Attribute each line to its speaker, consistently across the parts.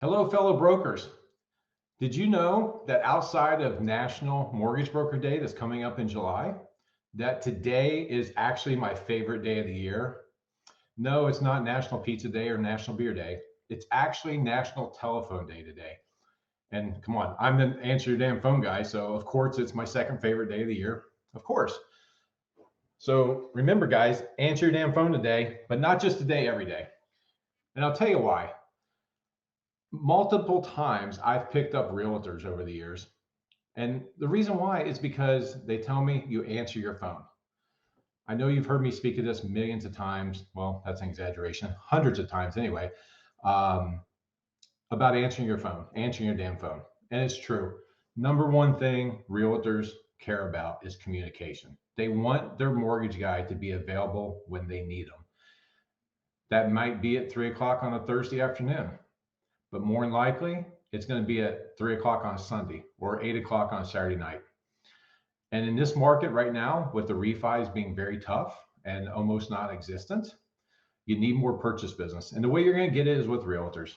Speaker 1: Hello, fellow brokers. Did you know that outside of National Mortgage Broker Day that's coming up in July, that today is actually my favorite day of the year? No, it's not National Pizza Day or National Beer Day. It's actually National Telephone Day today. And come on, I'm the answer your damn phone guy. So, of course, it's my second favorite day of the year. Of course. So, remember, guys, answer your damn phone today, but not just today, every day. And I'll tell you why. Multiple times I've picked up realtors over the years. And the reason why is because they tell me you answer your phone. I know you've heard me speak of this millions of times. Well, that's an exaggeration, hundreds of times anyway, um, about answering your phone, answering your damn phone. And it's true. Number one thing realtors care about is communication. They want their mortgage guy to be available when they need them. That might be at 3 o'clock on a Thursday afternoon, but more than likely, it's going to be at 3 o'clock on a Sunday or 8 o'clock on a Saturday night. And in this market right now, with the refis being very tough and almost non-existent, you need more purchase business. And the way you're going to get it is with realtors.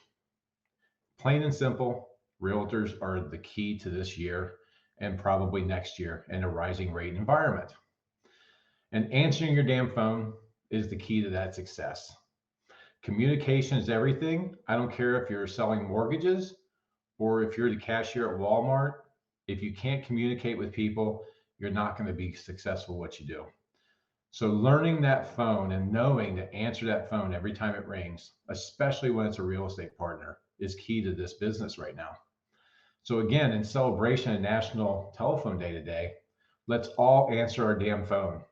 Speaker 1: Plain and simple, realtors are the key to this year and probably next year in a rising rate environment. And answering your damn phone is the key to that success. Communication is everything. I don't care if you're selling mortgages or if you're the cashier at Walmart. If you can't communicate with people, you're not going to be successful what you do. So learning that phone and knowing to answer that phone every time it rings, especially when it's a real estate partner, is key to this business right now. So again, in celebration of National Telephone Day today, let's all answer our damn phone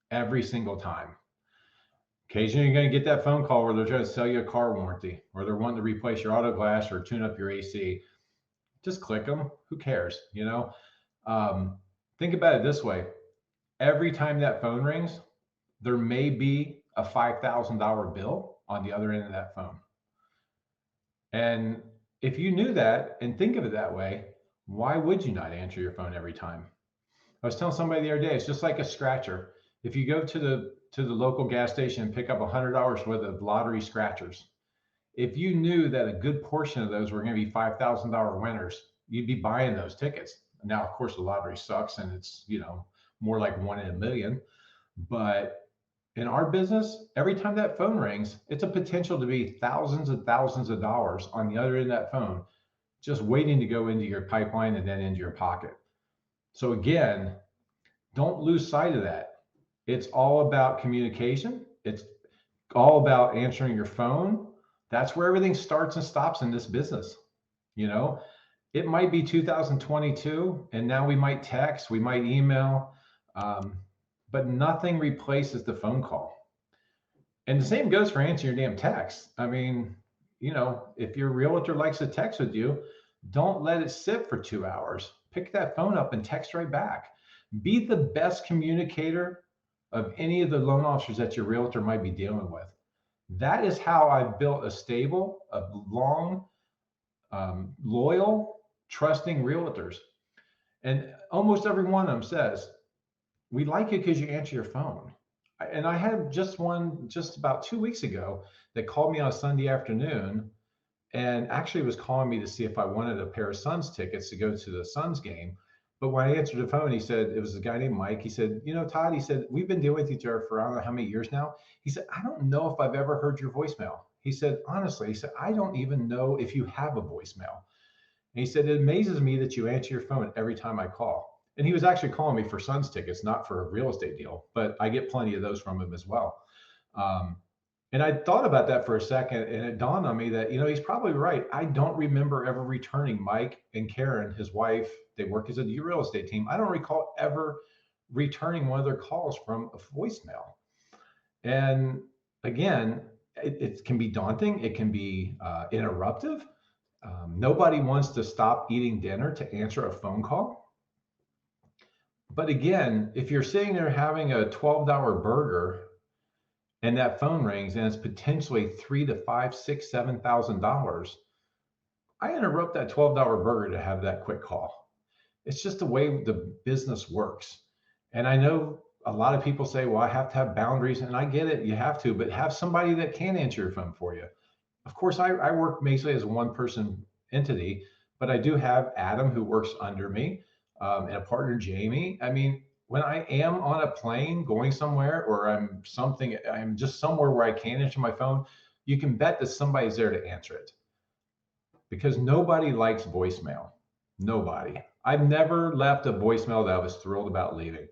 Speaker 1: every single time. Occasionally, you're going to get that phone call where they're trying to sell you a car warranty, or they're wanting to replace your auto glass or tune up your AC. Just click them. Who cares? Think about it this way. Every time that phone rings, there may be a $5,000 bill on the other end of that phone. And if you knew that and think of it that way, why would you not answer your phone every time? I was telling somebody the other day, it's just like a scratcher. If you go to the local gas station and pick up $100 worth of lottery scratchers, if you knew that a good portion of those were going to be $5,000 winners, you'd be buying those tickets. Now, of course, the lottery sucks and it's, more like 1 in a million. But in our business, every time that phone rings, it's a potential to be thousands and thousands of dollars on the other end of that phone, just waiting to go into your pipeline and then into your pocket. So again, don't lose sight of that. It's all about communication. It's all about answering your phone. That's where everything starts and stops in this business. It might be 2022 and now we might text, we might email, but nothing replaces the phone call. And the same goes for answering your damn text. I mean, if your realtor likes to text with you, don't let it sit for 2 hours. Pick that phone up and text right back. Be the best communicator of any of the loan officers that your realtor might be dealing with. That is how I've built a stable of long, loyal, trusting realtors. And almost every one of them says, we like it because you answer your phone. And I had just one just about 2 weeks ago that called me on a Sunday afternoon and actually was calling me to see if I wanted a pair of Suns tickets to go to the Suns game. But when I answered the phone, he said, it was a guy named Mike. He said, Todd, he said, we've been dealing with each other for I don't know how many years now. He said, I don't know if I've ever heard your voicemail. He said, honestly, he said, I don't even know if you have a voicemail. And he said, it amazes me that you answer your phone every time I call. And he was actually calling me for Suns tickets, not for a real estate deal, but I get plenty of those from him as well. And I thought about that for a second, and it dawned on me that, he's probably right. I don't remember ever returning Mike and Karen, his wife. They work as a real estate team. I don't recall ever returning one of their calls from a voicemail. And again, it can be daunting. It can be interruptive. Nobody wants to stop eating dinner to answer a phone call. But again, if you're sitting there having a $12 burger and that phone rings and it's potentially $3,000 to $5,000, $6,000, $7,000, I interrupt that $12 burger to have that quick call. It's just the way the business works. And I know a lot of people say, well, I have to have boundaries, and I get it, you have to, but have somebody that can answer your phone for you. Of course, I work basically as a one person entity, but I do have Adam who works under me, and a partner, Jamie. I mean, when I am on a plane going somewhere or I'm just somewhere where I can't answer my phone, you can bet that somebody's there to answer it because nobody likes voicemail. Nobody. I've never left a voicemail that I was thrilled about leaving.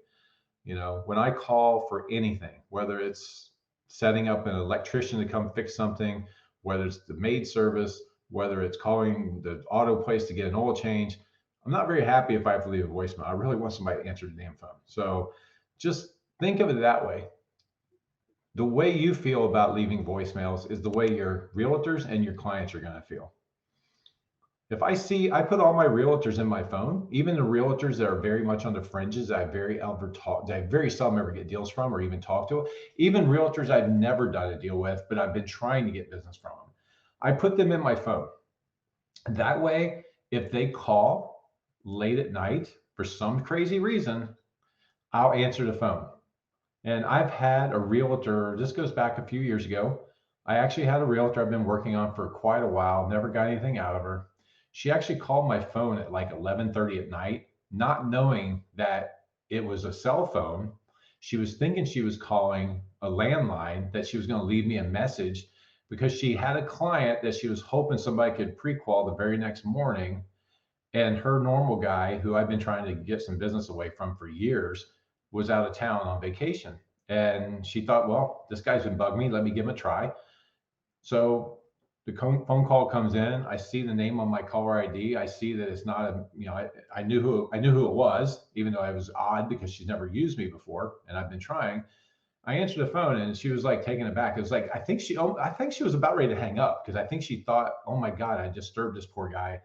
Speaker 1: You know, when I call for anything, whether it's setting up an electrician to come fix something, whether it's the maid service, whether it's calling the auto place to get an oil change, I'm not very happy if I have to leave a voicemail. I really want somebody to answer the damn phone. So just think of it that way. The way you feel about leaving voicemails is the way your realtors and your clients are going to feel. If I put all my realtors in my phone, even the realtors that are very much on the fringes, that I very seldom ever get deals from or even talk to, even realtors I've never done a deal with, but I've been trying to get business from them. I put them in my phone. That way, if they call late at night for some crazy reason, I'll answer the phone. And I've had a realtor, this goes back a few years ago. I actually had a realtor I've been working on for quite a while, never got anything out of her. She actually called my phone at like 11:30 at night, not knowing that it was a cell phone. She was thinking she was calling a landline, that she was going to leave me a message because she had a client that she was hoping somebody could pre-qual the very next morning. And her normal guy, who I've been trying to get some business away from for years, was out of town on vacation. And she thought, well, this guy's been bugging me. Let me give him a try. So the phone call comes in. I see the name on my caller ID. I see that it's not I knew who it was, even though it was odd because she's never used me before, and I've been trying. I answered the phone, and she was like taken aback. It was like I think she was about ready to hang up because I think she thought, oh my God, I disturbed this poor guy.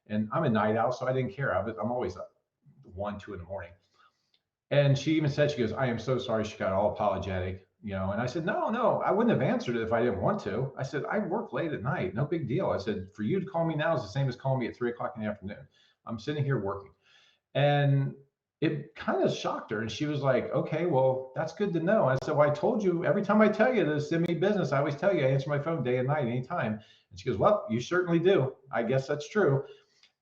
Speaker 1: And I'm a night owl, so I didn't care. I'm always up 1, 2 in the morning. And she even said, she goes, I am so sorry. She got all apologetic, and I said, no, I wouldn't have answered it if I didn't want to. I said, I work late at night. No big deal. I said, for you to call me now is the same as calling me at 3 o'clock in the afternoon. I'm sitting here working. And it kind of shocked her. And she was like, okay, well, that's good to know. I said, well, I told you every time I tell you to send me business, I always tell you I answer my phone day and night, anytime. And she goes, well, you certainly do. I guess that's true.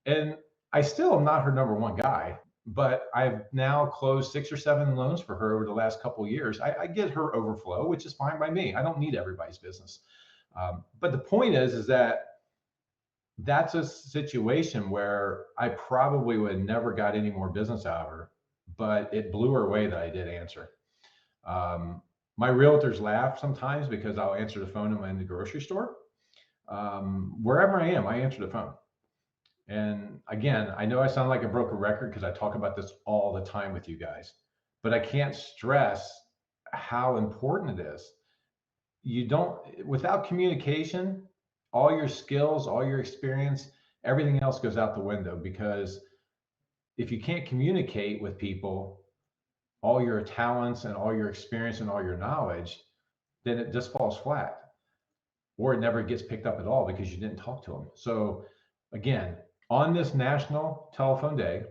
Speaker 1: And I still am not her number one guy, but I've now closed 6 or 7 loans for her over the last couple of years. I get her overflow, which is fine by me. I don't need everybody's business. But the point is that that's a situation where I probably would have never got any more business out of her, but it blew her away that I did answer. My realtors laugh sometimes because I'll answer the phone in the grocery store. Wherever I am, I answer the phone. And again, I know I sound like a broken record because I talk about this all the time with you guys, but I can't stress how important it is. Without communication, all your skills, all your experience, everything else goes out the window because if you can't communicate with people, all your talents and all your experience and all your knowledge, then it just falls flat or it never gets picked up at all because you didn't talk to them. So again, on this National Telephone Day,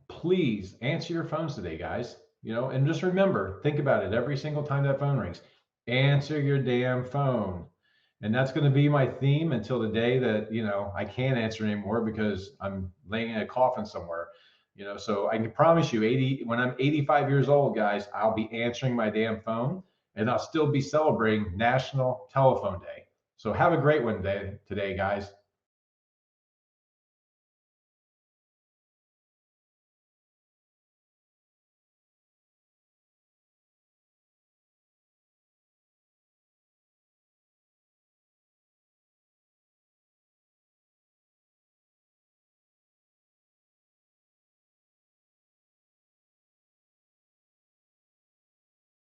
Speaker 1: please answer your phones today, guys. And just remember, think about it every single time that phone rings. Answer your damn phone. And that's going to be my theme until the day that, I can't answer anymore because I'm laying in a coffin somewhere. So I can promise you when I'm 85 years old, guys, I'll be answering my damn phone and I'll still be celebrating National Telephone Day. So have a great one today, guys.